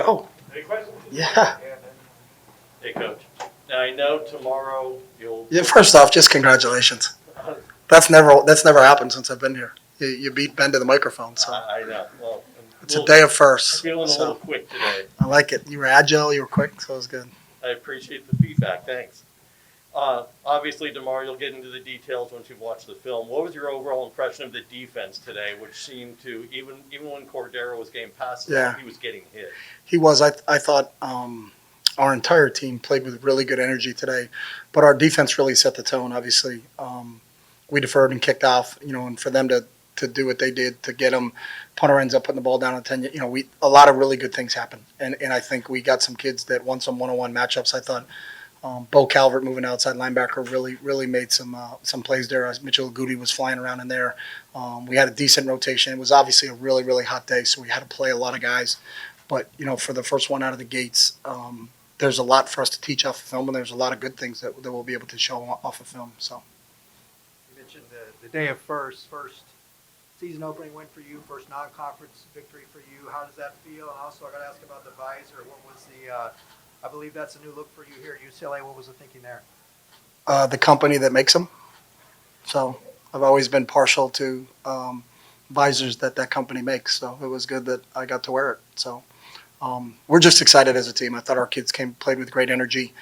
go. Any questions? Yeah. Hey, Coach. Now, I know tomorrow you'll... Yeah. First off, just congratulations. That's never happened since I've been here. You beat Ben to the microphone, so I know. Well, it's a day of I'm firsts. feeling a So little quick today. I like it. You were agile. You were quick. So it was good. I appreciate the feedback. Thanks. Obviously, tomorrow you'll get into the details once you've watched the film. What was your overall impression of the defense today, which seemed to, even when Cordero was getting passes, Yeah. he was getting hit? He was. I thought our entire team played with really good energy today, but our defense really set the tone. Obviously, we deferred and kicked off. And for them to do what they did to get them, punter ends up putting the ball down at 10. A lot of really good things happened, and I think we got some kids that won some one-on-one matchups. I thought. Bo Calvert moving outside linebacker really made some plays there. As Mitchell Goody was flying around in there. We had a decent rotation. It was obviously a really hot day, so we had to play a lot of guys. But for the first one out of the gates, there's a lot for us to teach off of film, and there's a lot of good things that we'll be able to show off of film. So You mentioned the day of first season opening win for you, first non-conference victory for you. How does that feel? And also, I got to ask about the visor. What was the I believe that's a new look for you here at UCLA. What was the thinking there? the company that makes them. So I've always been partial to visors that company makes. So it was good that I got to wear it. So we're just excited as a team. I thought our kids played with great energy.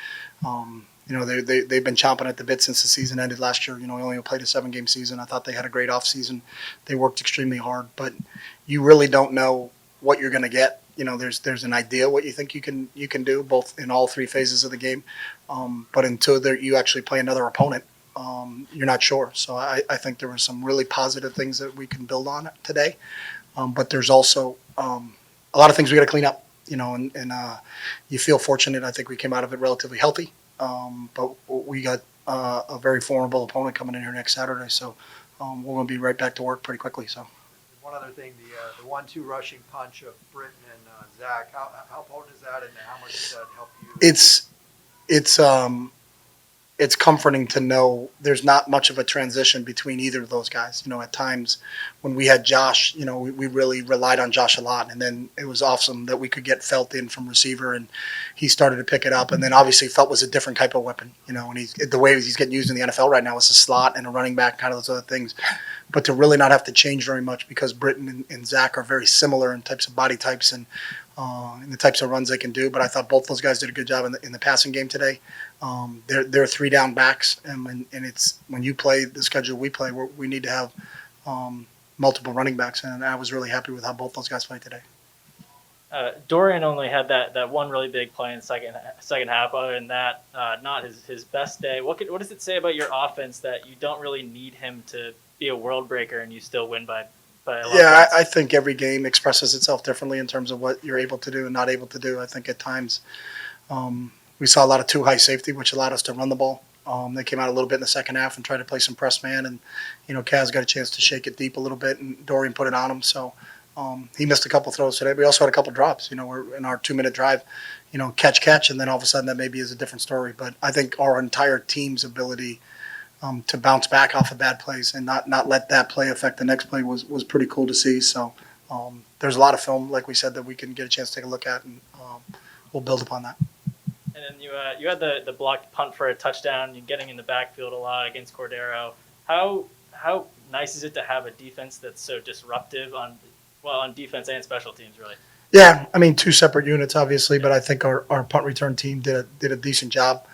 They've been chomping at the bit since the season ended last year. We only played a 7-game season. I thought they had a great off season. They worked extremely hard, but you really don't know what you're going to get. There's an idea what you think you can do both in all 3 phases of the game, but until you actually play another opponent, you're not sure. So I think there were some really positive things that we can build on today, but there's also a lot of things we got to clean up. And you feel fortunate. I think we came out of it relatively healthy, but we got a very formidable opponent coming in here next Saturday. So we're going to be right back to work pretty quickly. So. One other thing, the 1-2 rushing punch of Britton and Zach. How potent is that, and how much does that help you? It's comforting to know there's not much of a transition between either of those guys. At times when we had Josh, we really relied on Josh a lot, and then it was awesome that we could get Felt in from receiver, and he started to pick it up. And then obviously Felt was a different type of weapon, and the way he's getting used in the NFL right now is a slot and a running back, kind of those other things. But to really not have to change very much because Britton and Zach are very similar in types of body types and in the types of runs they can do. But I thought both those guys did a good job in the passing game today. They're 3-down backs, and it's when you play the schedule we play, we need to have multiple running backs, and I was really happy with how both those guys played today. Dorian only had that one really big play in the second half. Other than that, not his best day. What does it say about your offense that you don't really need him to be a world breaker and you still win by a lot? Yeah, I think every game expresses itself differently in terms of what you're able to do and not able to do. I think at times we saw a lot of too high safety, which allowed us to run the ball. They came out a little bit in the second half and tried to play some press man, and Kaz got a chance to shake it deep a little bit, and Dorian put it on him. So he missed a couple throws today. We also had a couple drops. We're in our 2-minute drive, catch, and then all of a sudden that maybe is a different story. But I think our entire team's ability to bounce back off of bad plays and not let that play affect the next play was pretty cool to see. So there's a lot of film, like we said, that we can get a chance to take a look at, and we'll build upon that. And then you had the blocked punt for a touchdown. You're getting in the backfield a lot against Cordero. How nice is it to have a defense that's so disruptive on defense and special teams, really? Yeah, 2 separate units, obviously, but I think our punt return team did a decent job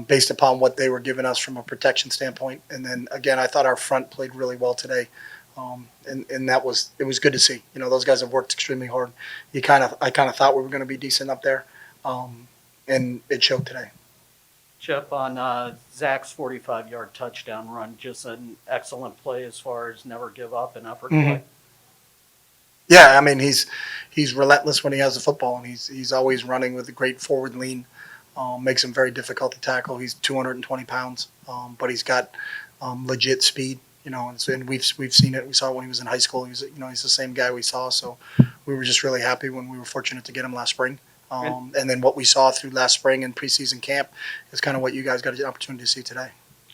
based upon what they were giving us from a protection standpoint. And then again, I thought our front played really well today, and it was good to see. Those guys have worked extremely hard. I kind of thought we were going to be decent up there, and it showed today. Chip, on Zach's 45-yard touchdown run, just an excellent play as far as never give up and effort play. Yeah, he's relentless when he has the football, and he's always running with a great forward lean. Makes him very difficult to tackle. He's 220 pounds, but he's got legit speed. And we've seen it. We saw it when he was in high school. He's the same guy we saw. So we were just really happy when we were fortunate to get him last spring. And then what we saw through last spring and preseason camp is kind of what you guys got an opportunity to see today.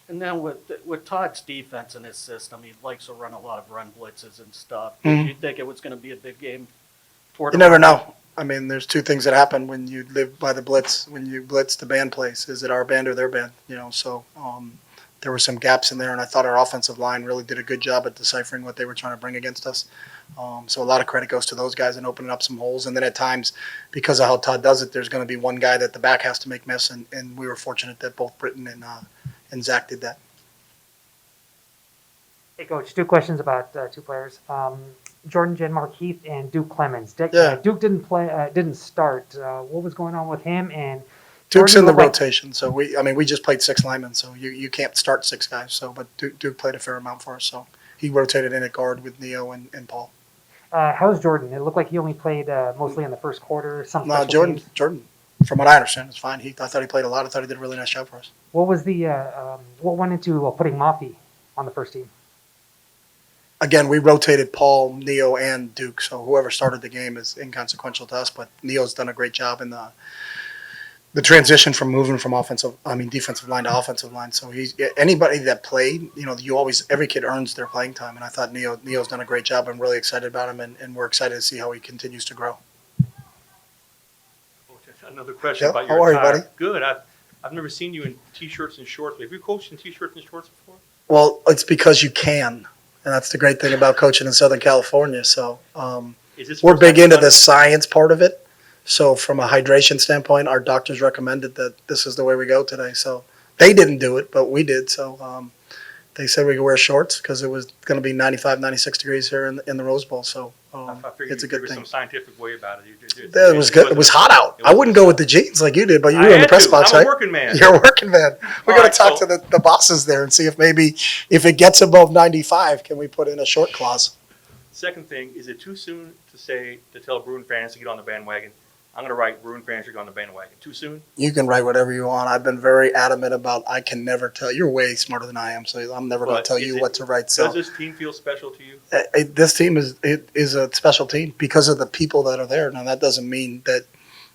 And then with Todd's defense in his system, he likes to run a lot of run blitzes and stuff. Did you think it was going to be a big game for You never know. I mean, there's two things that happen when you live by the blitz. When you blitz, the band plays. Is it our band or their band? So there were some gaps in there, and I thought our offensive line really did a good job at deciphering what they were trying to bring against us. So a lot of credit goes to those guys and opening up some holes. And then at times, because of how Todd does it, there's going to be one guy that the back has to make miss, and we were fortunate that both Britton and Zach did that. Hey, Coach, two questions about two players. Jordan Markeith and Duke Clemens. Yeah. Duke didn't start. What was going on with him? And Duke's Jordan in the looked like- rotation, so we just played 6 linemen, so you can't start 6 guys. So, but Duke played a fair amount for us, so he rotated in at guard with Neo and Paul. how's Jordan? It looked like he only played mostly in the first quarter. Some No, special Jordan, teams. from what I understand, is fine. I thought he played a lot. I thought he did a really nice job for us. What was the what went into putting Mafi on the first team? Again, we rotated Paul, Neo, and Duke, so whoever started the game is inconsequential to us. But Neo's done a great job in the transition from moving from defensive line to offensive line. So anybody that played, every kid earns their playing time, and I thought Neo's done a great job. I'm really excited about him, and we're excited to see how he continues to grow. Another question Yeah, about how your are you, attire. buddy? Good. I've never seen you in t-shirts and shorts. Have you coached in t-shirts and shorts before? Well, it's because you can, and that's the great thing about coaching in Southern California. So Is this we're first big time into you've done the it? science part of it. So from a hydration standpoint, our doctors recommended that this is the way we go today. So they didn't do it, but we did. So they said we could wear shorts because it was going to be 95, 96 degrees here in the Rose Bowl. So I figured it's a you good figured thing. some scientific way about it. It was good. It was hot out. I wouldn't go with the jeans like you did, but you I were in the had press to. box, I'm right? a working man. You're a working man. We All got right, to talk so- to the bosses there and see if maybe if it gets above 95, can we put in a short clause? Second thing, is it too soon to tell Bruin fans to get on the bandwagon? I'm going to write Bruin fans should get on the bandwagon. Too soon? You can write whatever you want. I've been very adamant about I can never tell. You're way smarter than I am, so I'm never going But to tell is you it- what to write. Does So this team feel special to you? this team is a special team because of the people that are there. Now that doesn't mean that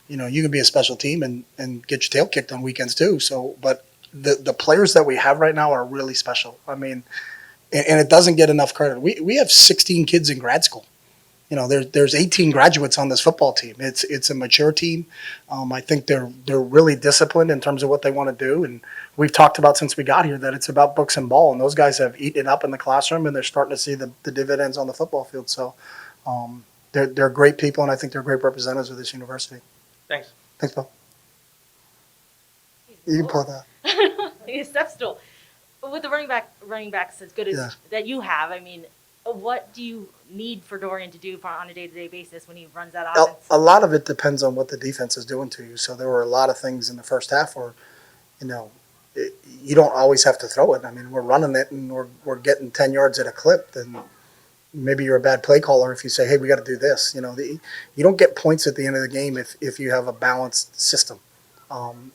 you can be a special team and get your tail kicked on weekends too. So, but the players that we have right now are really special. I mean, and it doesn't get enough credit. We have 16 kids in grad school. There's 18 graduates on this football team. It's a mature team. I think they're really disciplined in terms of what they want to do. And we've talked about since we got here that it's about books and ball. And those guys have eaten it up in the classroom, and they're starting to see the dividends on the football field. So they're great people, and I think they're great representatives of this university. Thanks. Thanks, Bill. You can pull that. He's a step stool. With the running backs as good as Yeah. that you have, I mean, what do you need for Dorian to do on a day-to-day basis when he runs that offense? A lot of it depends on what the defense is doing to you. So there were a lot of things in the first half where, you don't always have to throw it. I mean, we're running it and we're getting 10 yards at a clip. Then maybe you're a bad play caller if you say, hey, we got to do this. You don't get points at the end of the game if you have a balanced system.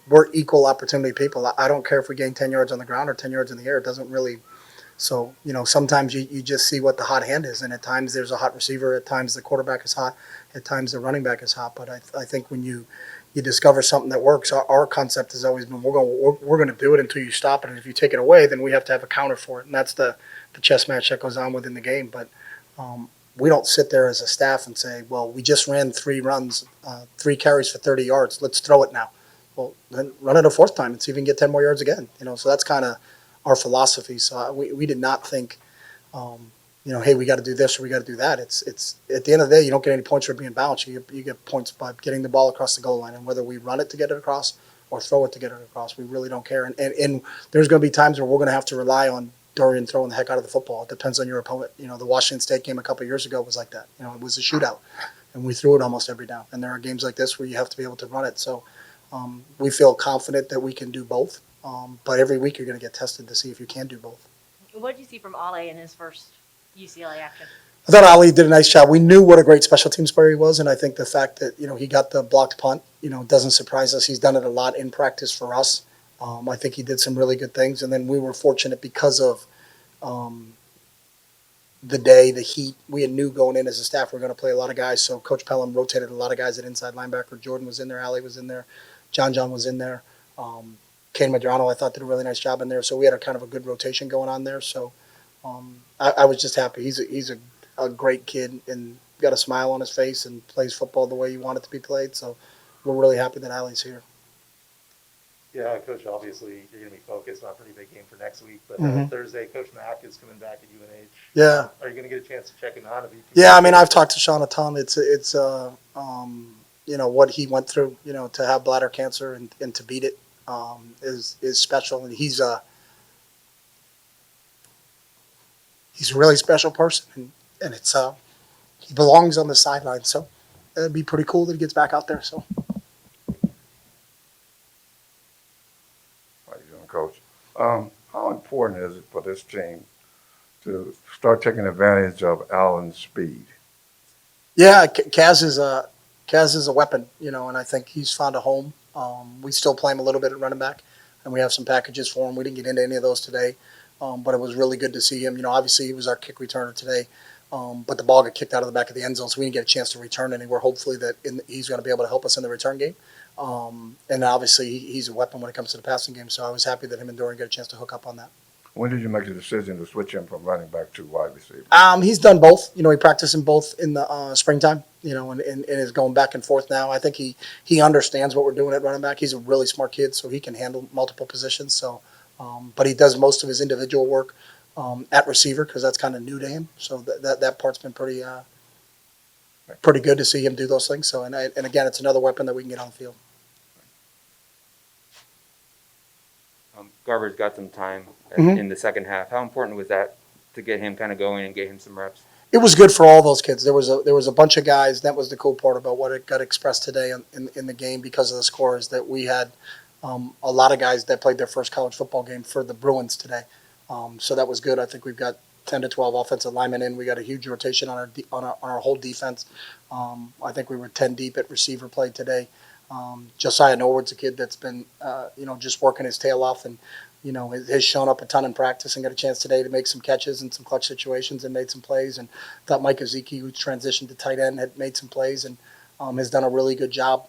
We're equal opportunity people. I don't care if we gain 10 yards on the ground or 10 yards in the air. It doesn't really. So, sometimes you just see what the hot hand is. And at times there's a hot receiver. At times the quarterback is hot. At times the running back is hot. But I think when you discover something that works, our concept has always been we're going to do it until you stop it. And if you take it away, then we have to have a counter for it. And that's the chess match that goes on within the game. But we don't sit there as a staff and say, well, we just ran 3 runs, 3 carries for 30 yards. Let's throw it now. Well, then run it a 4th time and see if we can get 10 more yards again. So that's kind of our philosophy. So we did not think, hey, we got to do this or we got to do that. It's at the end of the day, you don't get any points for being balanced. You get points by getting the ball across the goal line, and whether we run it to get it across or throw it to get it across, we really don't care. And there's going to be times where we're going to have to rely on Dorian throwing the heck out of the football. It depends on your opponent. The Washington State game a couple of years ago was like that. It was a shootout, and we threw it almost every down. And there are games like this where you have to be able to run it. So we feel confident that we can do both. But every week you're going to get tested to see if you can do both. What did you see from Ale in his first UCLA action? I thought Ali did a nice job. We knew what a great special teams player he was, and I think the fact that he got the blocked punt, doesn't surprise us. He's done it a lot in practice for us. I think he did some really good things, and then we were fortunate because of the day, the heat. We knew going in as a staff we were going to play a lot of guys, so Coach Pelham rotated a lot of guys at inside linebacker. Jordan was in there, Ali was in there, John was in there. Kane Madrano, I thought, did a really nice job in there. So we had a kind of a good rotation going on there. So I was just happy. He's a great kid, and got a smile on his face and plays football the way you want it to be played. So we're really happy that Allie's here. Yeah, Coach, obviously you're going to be focused on a pretty big game for next week, but Mhm. Thursday, Coach Mack is coming back at UNH. Yeah. Are you going to get a chance to check in on him? Yeah, I mean, I've talked to Sean a ton. It's you know, what he went through, you know, to have bladder cancer and to beat it is special. And he's a really special person, and it's he belongs on the sideline. So it'd be pretty cool that he gets back out there. So How you doing, Coach? How important is it for this team to start taking advantage of Allen's speed? yeah, Kaz is a weapon, you know, and I think he's found a home. We still play him a little bit at running back, and we have some packages for him. We didn't get into any of those today, but it was really good to see him. You know, obviously he was our kick returner today, but the ball got kicked out of the back of the end zone, so we didn't get a chance to return anywhere. Hopefully that he's going to be able to help us in the return game. And obviously he's a weapon when it comes to the passing game. So I was happy that him and Dorian got a chance to hook up on that. When did you make the decision to switch him from running back to wide receiver? He's done both. You know, he practiced them both in the springtime. You know, and is going back and forth now. I think he understands what we're doing at running back. He's a really smart kid, so he can handle multiple positions. So, but he does most of his individual work at receiver because that's kind of new to him. So that part's been pretty good to see him do those things. So, and again, it's another weapon that we can get on the field. Garber's got some time Mhm. in the second half. How important was that to get him kind of going and get him some reps? It was good for all those kids. There was a bunch of guys. That was the cool part about what it got expressed today in the game because of the scores that we had a lot of guys that played their first college football game for the Bruins today. So that was good. I think we've got 10 to 12 offensive linemen in. We got a huge rotation on our whole defense. I think we were 10 deep at receiver play today. Josiah Norwood's a kid that's been just working his tail off and has shown up a ton in practice and got a chance today to make some catches in some clutch situations and made some plays. And thought Mike Ezeki, who transitioned to tight end, had made some plays and has done a really good job,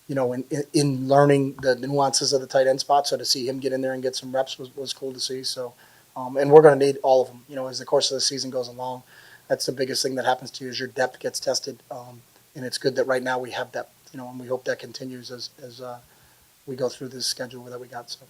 in learning the nuances of the tight end spot. So to see him get in there and get some reps was cool to see. So, and we're going to need all of them, as the course of the season goes along. That's the biggest thing that happens to you is your depth gets tested. And it's good that right now we have depth, and we hope that continues as we go through this schedule that we got. So.